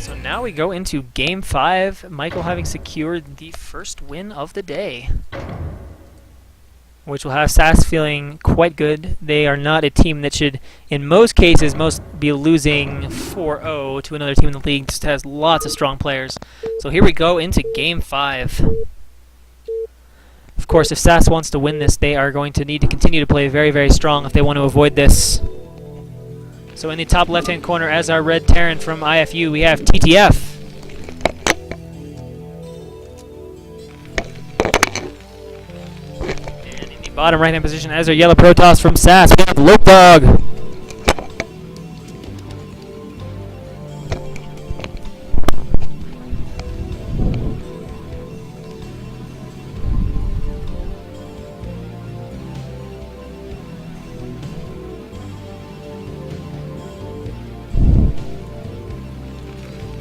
So now we go into Game 5, Michael having secured the first win of the day, which will have SAS feeling quite good. They are not a team that should, in most cases, be losing 4-0 to another team in the league. Just has lots of strong players. So here we go into Game 5. Of course, if SAS wants to win this, they are going to need to continue to play very, very strong if they want to avoid this. So in the top left-hand corner, as our red Terran from iFU, we have TTF. And in the bottom right-hand position, as our yellow Protoss from SAS, we have Lopedog.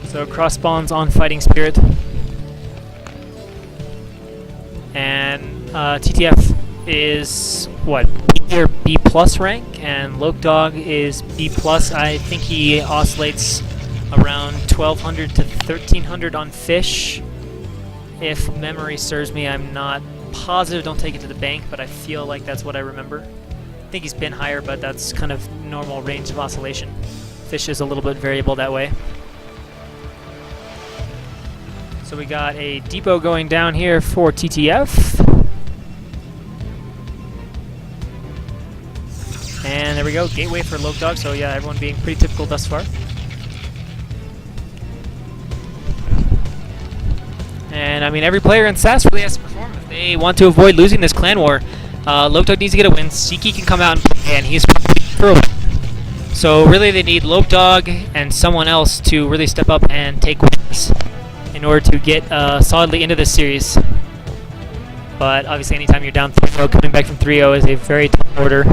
So cross spawns on Fighting Spirit. And TTF is, what, B or B plus rank? And Lopedog is B plus. I think he oscillates around 1200 to 1300 on fish. If memory serves me, I'm not positive, don't take it to the bank, but I feel like that's what I remember. I think he's been higher, but that's kind of normal range of oscillation. Fish is a little bit variable that way. So we got a depot going down here for TTF. And there we go, gateway for Lopedog. So yeah, everyone being pretty typical thus far. And I mean, every player in SAS really has to perform if they want to avoid losing this clan war. Lopedog needs to get a win. Siki can come out and play, and he's through. So really they need Lopedog and someone else to really step up and take wins in order to get solidly into this series. But obviously anytime you're down 3-0, coming back from 3-0 is a very tough order.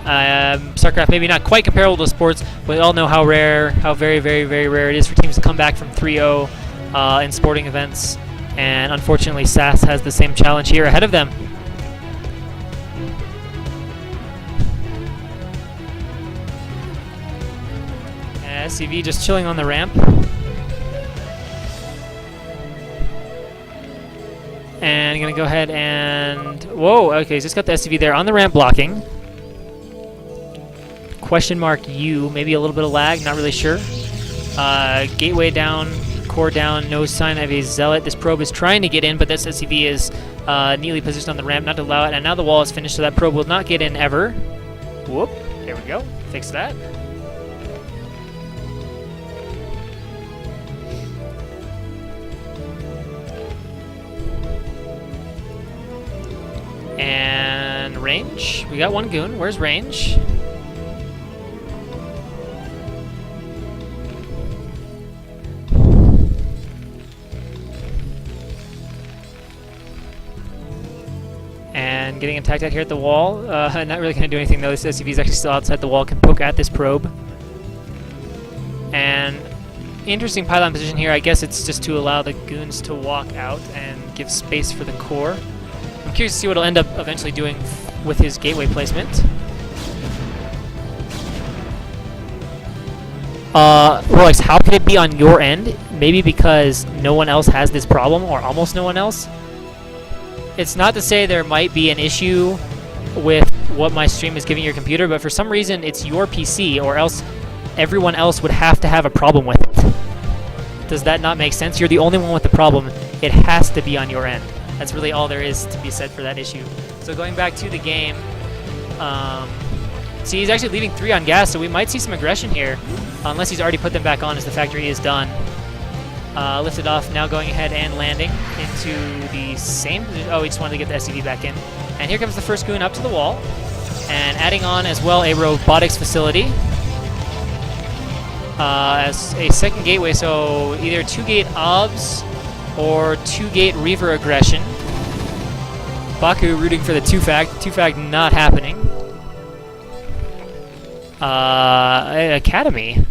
StarCraft maybe not quite comparable to sports, but we all know how rare, how very, very, very rare it is for teams to come back from 3-0 in sporting events. And unfortunately SAS has the same challenge here ahead of them. SCV just chilling on the ramp. And I'm going to go ahead and... Whoa, okay, he's just got the SCV there on the ramp blocking. Question mark U, maybe a little bit of lag, not really sure. Gateway down, core down, no sign of a zealot. This probe is trying to get in, but this SCV is neatly positioned on the ramp not to allow it. And now the wall is finished, so that probe will not get in ever. Whoop, there we go, fix that. And range. We got one goon. Where's range? And getting attacked out here at the wall. Not really going to do anything though. This SCV is actually still outside the wall. Can poke at this probe. And interesting pylon position here. I guess it's just to allow the goons to walk out and give space for the core. I'm curious to see what he'll end up eventually doing with his gateway placement. Rolex, how could it be on your end? Maybe because no one else has this problem, or almost no one else? It's not to say there might be an issue with what my stream is giving your computer, but for some reason it's your PC, or else everyone else would have to have a problem with it. Does that not make sense? You're the only one with the problem. It has to be on your end. That's really all there is to be said for that issue. So going back to the game, see, he's actually leaving 3 on gas, so we might see some aggression here, unless he's already put them back on as the factory is done. Lifted off, now going ahead and landing into the same... Oh, he just wanted to get the SCV back in. And here comes the first goon up to the wall, and adding on as well a robotics facility as a second gateway, so either 2-gate OBS or 2-gate Reaver aggression. Baku rooting for the 2-fag. 2-fag not happening. Academy.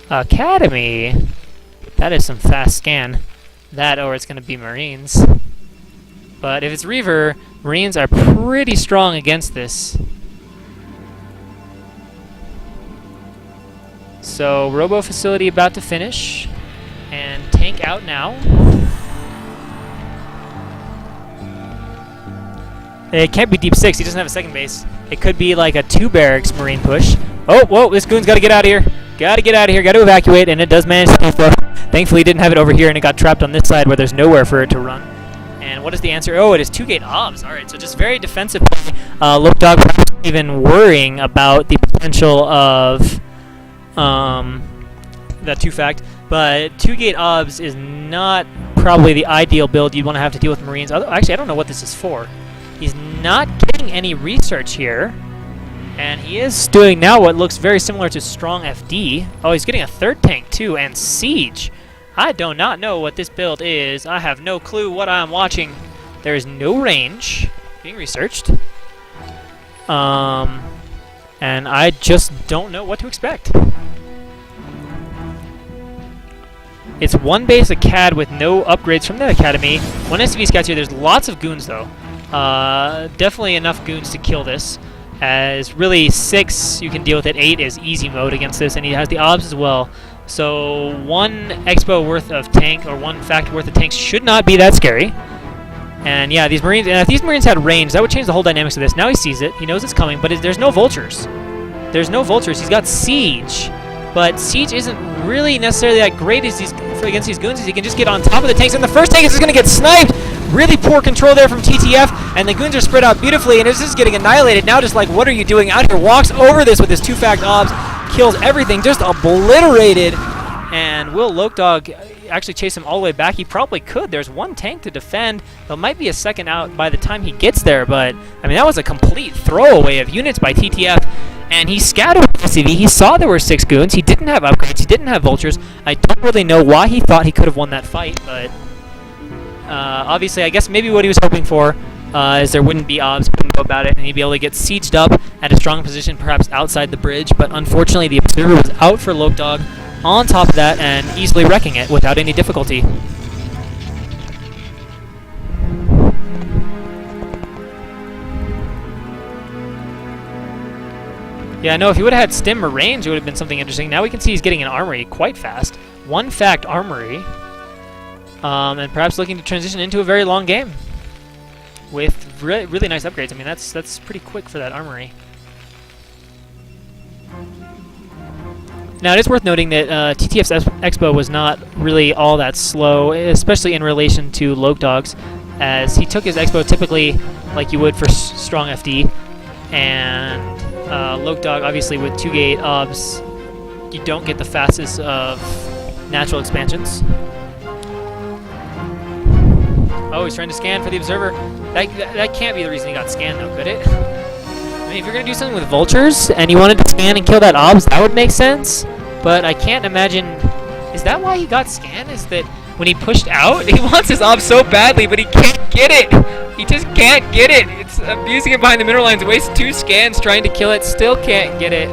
Academy. That is some fast scan. That or it's going to be Marines. But if it's Reaver, Marines are pretty strong against this. So, Robo facility about to finish. tank out now. It can't be deep 6. He doesn't have a second base. It could be like a 2 barracks Marine push. Oh, whoa, this goon's got to get out of here. Got to get out of here. Got to evacuate, and it does manage to flow. Thankfully, he didn't have it over here, and it got trapped on this side where there's nowhere for it to run. And what is the answer? Oh, it is 2-gate obs. All right, so just very defensive play. Lopdog even worrying about the potential of that 2-fact. But 2-gate obs is not probably the ideal build you'd want to have to deal with Marines. Actually, I don't know what this is for. He's not getting any research here. And he is doing now what looks very similar to strong FD. Oh, he's getting a 3rd tank too, and siege. I do not know what this build is. I have no clue what I'm watching. There is no range being researched. And I just don't know what to expect. It's 1 base of CAD with no upgrades from the academy. 1 SCV scouts here. There's lots of goons though. Definitely enough goons to kill this. As really 6 you can deal with it. 8 is easy mode against this, and he has the obs as well. So 1 expo worth of tank, or 1 fact worth of tanks should not be that scary. And yeah, these Marines, and if these Marines had range, that would change the whole dynamics of this. Now he sees it, he knows it's coming, but there's no vultures. There's no vultures. He's got siege, but siege isn't really necessarily that great as against these goons, as he can just get on top of the tanks, and the first tank is just going to get sniped. Really poor control there from TTF, and the goons are spread out beautifully, and this is getting annihilated. Now just like, what are you doing out here? Walks over this with his 2-fact obs, kills everything, just obliterated. And will Lokdog actually chase him all the way back? He probably could. There's 1 tank to defend. There might be a second out by the time he gets there, but I mean, that was a complete throwaway of units by TTF. And he scouted with SCV. He saw there were 6 goons. He didn't have upgrades. He didn't have vultures. I don't really know why he thought he could have won that fight, but obviously, I guess maybe what he was hoping for is there wouldn't be obs, couldn't go about it, and he'd be able to get sieged up at a strong position, perhaps outside the bridge. But unfortunately, the observer was out for Lokdog on top of that and easily wrecking it without any difficulty. Yeah, no, if he would have had stim or range, it would have been something interesting. Now we can see he's getting an armory quite fast. 1-fact armory. And perhaps looking to transition into a very long game with really nice upgrades. I mean, that's pretty quick for that armory. Now, it is worth noting that TTF's Expo was not really all that slow, especially in relation to Lokdog's, as he took his Expo typically like you would for strong FD, and Lokdog, obviously, with 2-gate obs, you don't get the fastest of natural expansions. Oh, he's trying to scan for the observer. That can't be the reason he got scanned, though, could it? I mean, if you're going to do something with vultures, and you wanted to scan and kill that obs, that would make sense. But I can't imagine... Is that why he got scanned? Is that when he pushed out, he wants his obs so badly, but he can't get it! He just can't get it! It's abusing it behind the mineral lines, wastes 2 scans trying to kill it, still can't get it.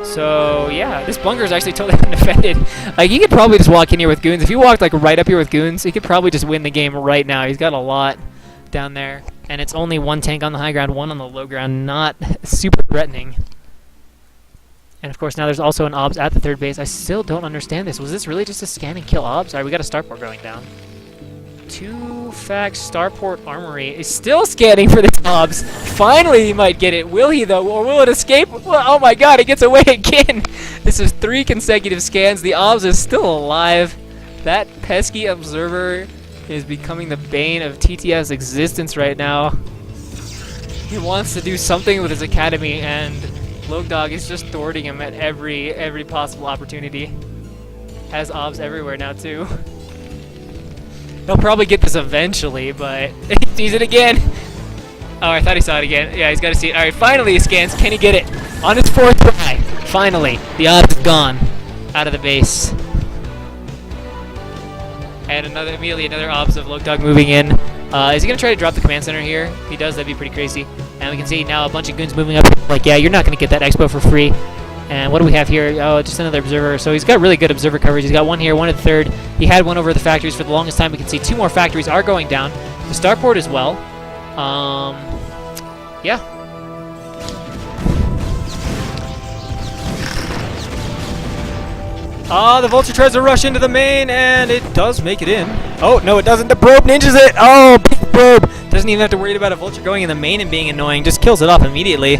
So, yeah, this bunker is actually totally undefended. Like, he could probably just walk in here with goons. If he walked, like, right up here with goons, he could probably just win the game right now. He's got a lot down there. And it's only 1 tank on the high ground, 1 on the low ground. Not super threatening. And, of course, now there's also an obs at the 3rd base. I still don't understand this. Was this really just a scan and kill obs? All right, we got a starport going down. 2-fact starport armory is still scanning for this obs. Finally, he might get it. Will he, though? Or will it escape? Well, oh, my God, it gets away again. This is 3 consecutive scans. The obs is still alive. That pesky observer is becoming the bane of TTF's existence right now. He wants to do something with his academy, and Lokdog is just thwarting him at every possible opportunity. Has obs everywhere now, too. He'll probably get this eventually, but he sees it again. Oh, I thought he saw it again. Yeah, he's got to see it. All right, finally he scans. Can he get it? On his 4th try. Finally, the obs is gone out of the base. And immediately another obs of Lokdog moving in. Is he going to try to drop the command center here? If he does, that'd be pretty crazy. And we can see now a bunch of goons moving up. Like, yeah, you're not going to get that expo for free. And what do we have here? Oh, just another observer. So he's got really good observer coverage. He's got 1 here, 1 at the 3rd. He had 1 over the factories for the longest time. We can see 2 more factories are going down. The starport as well. Yeah. Ah, the Vulture tries to rush into the main, and it does make it in. Oh, no, it doesn't. The probe ninjas it. Oh, big probe. Doesn't even have to worry about a Vulture going in the main and being annoying. Just kills it off immediately.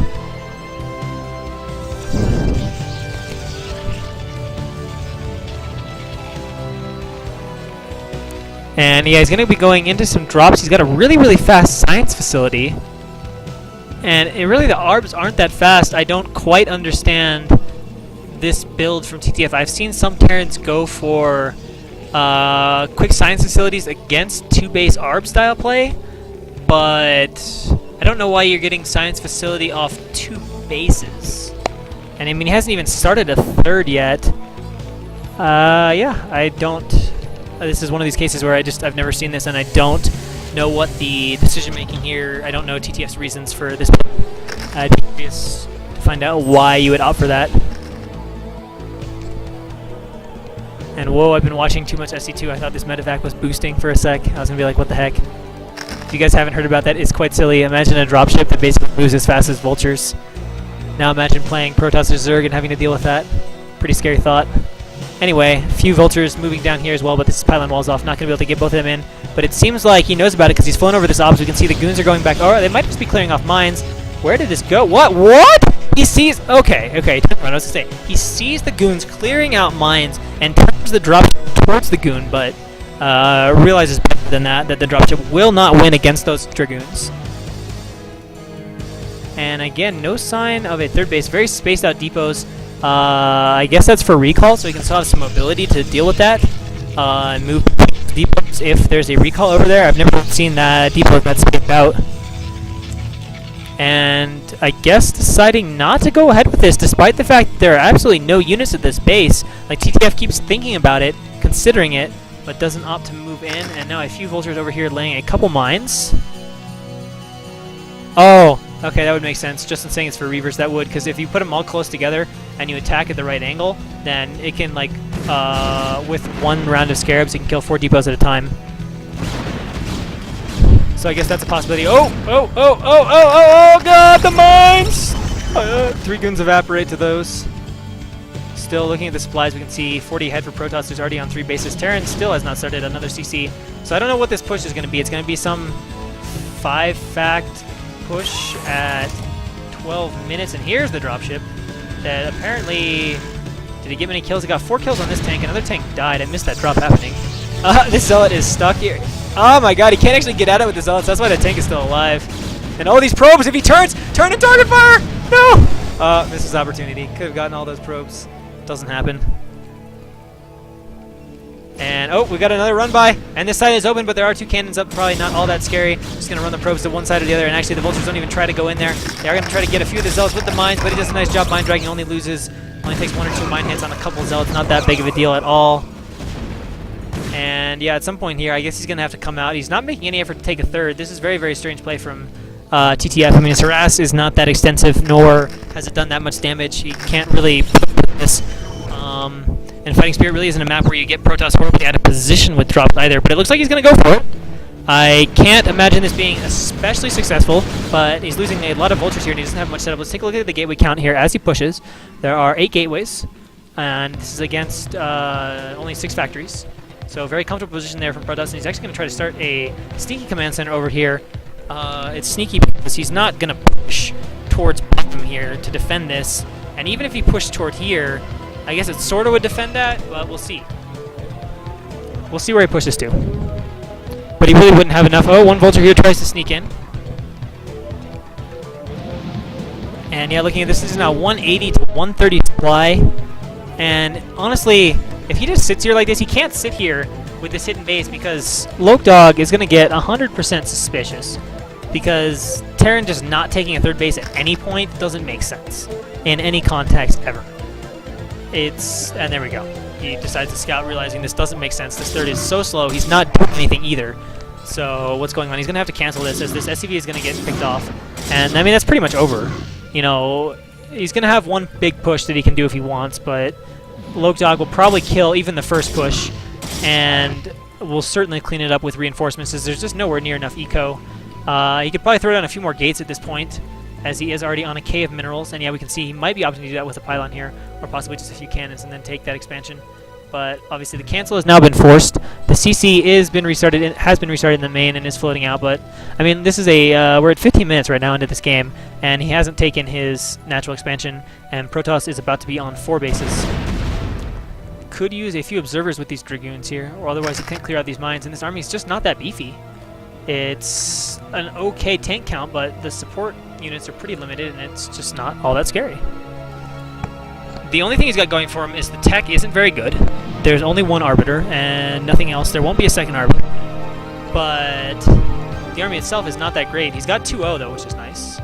And yeah, he's going to be going into some drops. He's got a really, really fast science facility. And really, the ARBs aren't that fast. I don't quite understand this build from TTF. I've seen some Terrans go for quick science facilities against 2-base ARB style play, but I don't know why you're getting science facility off 2 bases. And I mean, he hasn't even started a 3rd yet. Yeah, I don't. This is one of these cases where I've never seen this, and I don't know what the decision making here. I don't know TTF's reasons for this. I'd be curious to find out why you would opt for that. And whoa, I've been watching too much SC2. I thought this medevac was boosting for a sec. I was gonna be like, what the heck? If you guys haven't heard about that, it's quite silly. Imagine a dropship that basically moves as fast as vultures. Now imagine playing Protoss or Zerg and having to deal with that. Pretty scary thought. Anyway, a few vultures moving down here as well, but this pylon wall's off. Not going to be able to get both of them in. But it seems like he knows about it because he's flown over this obs. We can see the goons are going back. Oh, they might just be clearing off mines. Where did this go? What? What? He sees... Okay. I was going to say. He sees the goons clearing out mines and turns the dropship towards the goon, but realizes better than that the dropship will not win against those dragoons. And again, no sign of a 3rd base. Very spaced out depots. I guess that's for recall, so we can still have some mobility to deal with that and move depots if there's a recall over there. I've never seen that depot that's spaced out. And I guess deciding not to go ahead with this, despite the fact that there are absolutely no units at this base. Like, TTF keeps thinking about it, considering it, but doesn't opt to move in. And now a few vultures over here laying a couple mines. Oh, okay, that would make sense. Justin saying it's for Reavers, that would, because if you put them all close together and you attack at the right angle, then it can, like, with one round of Scarabs, it can kill 4 depots at a time. So I guess that's a possibility. Oh, God, the mines! 3 goons evaporate to those. Still looking at the supplies, we can see 40 ahead for Protoss, who's already on 3 bases. Terran still has not started another CC. So I don't know what this push is going to be. It's going to be some 5-fact push at 12 minutes, and here's the dropship that apparently... Did he get many kills? He got 4 kills on this tank. Another tank died. I missed that drop happening. This Zealot is stuck here. Oh my god, he can't actually get at it with the Zealots. That's why the tank is still alive. And all these probes, if he turns, turn and target fire! No! Misses opportunity. Could have gotten all those probes. Doesn't happen. And, oh, we got another run by. And this side is open, but there are 2 cannons up. Probably not all that scary. Just going to run the probes to one side or the other. And actually, the vultures don't even try to go in there. They are going to try to get a few of the Zealots with the mines, but he does a nice job. Mine Dragging only loses. Only takes 1 or 2 mine hits on a couple of Zealots. Not that big of a deal at all. And yeah, at some point here, I guess he's going to have to come out. He's not making any effort to take a 3rd. This is very, very strange play from TTF. I mean, his harass is not that extensive, nor has it done that much damage. He can't really put this. And Fighting Spirit really isn't a map where you get Protoss horribly out of position with drops either, but it looks like he's going to go for it. I can't imagine this being especially successful, but he's losing a lot of vultures here, and he doesn't have much setup. Let's take a look at the gateway count here as he pushes. There are 8 gateways, and this is against only 6 factories. So very comfortable position there from Protoss, and he's actually going to try to start a sneaky command center over here. It's sneaky because he's not going to push towards bottom here to defend this, and even if he pushed toward here, I guess it sort of would defend that, but we'll see. We'll see where he pushes to. But he really wouldn't have enough. Oh, 1 vulture here tries to sneak in. And yeah, looking at this is now 180 to 130 supply. And honestly, if he just sits here like this, he can't sit here with this hidden base because Lokdog is going to get 100% suspicious. Because Terran just not taking a 3rd base at any point doesn't make sense in any context ever. And there we go. He decides to scout, realizing this doesn't make sense. This 3rd is so slow, he's not doing anything either. So what's going on? He's going to have to cancel this, as this SCV is going to get picked off. And I mean, that's pretty much over. You know, he's going to have 1 big push that he can do if he wants, but Lokdog will probably kill even the first push, and will certainly clean it up with reinforcements, as there's just nowhere near enough eco. He could probably throw down a few more gates at this point, as he is already on a K of minerals, and yeah, we can see he might be opting to do that with a pylon here, or possibly just a few cannons and then take that expansion. But obviously the cancel has now been forced. The CC has been restarted in the main and is floating out. But I mean, this is we're at 15 minutes right now into this game, and he hasn't taken his natural expansion, and Protoss is about to be on 4 bases. Could use a few observers with these dragoons here, or otherwise he can't clear out these mines. And this army is just not that beefy. It's an okay tank count, but the support units are pretty limited, and it's just not all that scary. The only thing he's got going for him is the tech isn't very good. There's only 1 Arbiter and nothing else. There won't be a second Arbiter. But the army itself is not that great. He's got 2-0 though, which is nice.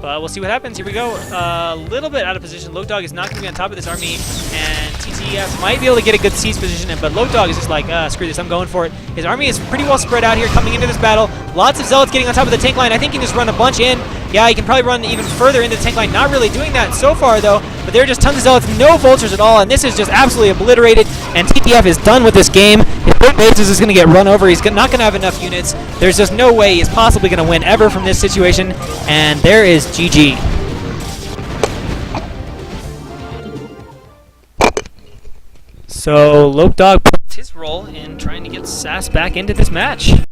But we'll see what happens. Here we go. A little bit out of position. Lopdog is not going to be on top of this army, and TTF might be able to get a good siege position, but Lopdog is just like, screw this, I'm going for it. His army is pretty well spread out here coming into this battle. Lots of Zealots getting on top of the tank line. I think he can just run a bunch in. Yeah, he can probably run even further into the tank line. Not really doing that so far, though, but there are just tons of Zealots, no Vultures at all, and this is just absolutely obliterated, and TTF is done with this game. His third bases is going to get run over. He's not going to have enough units. There's just no way he's possibly going to win ever from this situation, and there is GG. So Lopdog plays his role in trying to get SAS back into this match.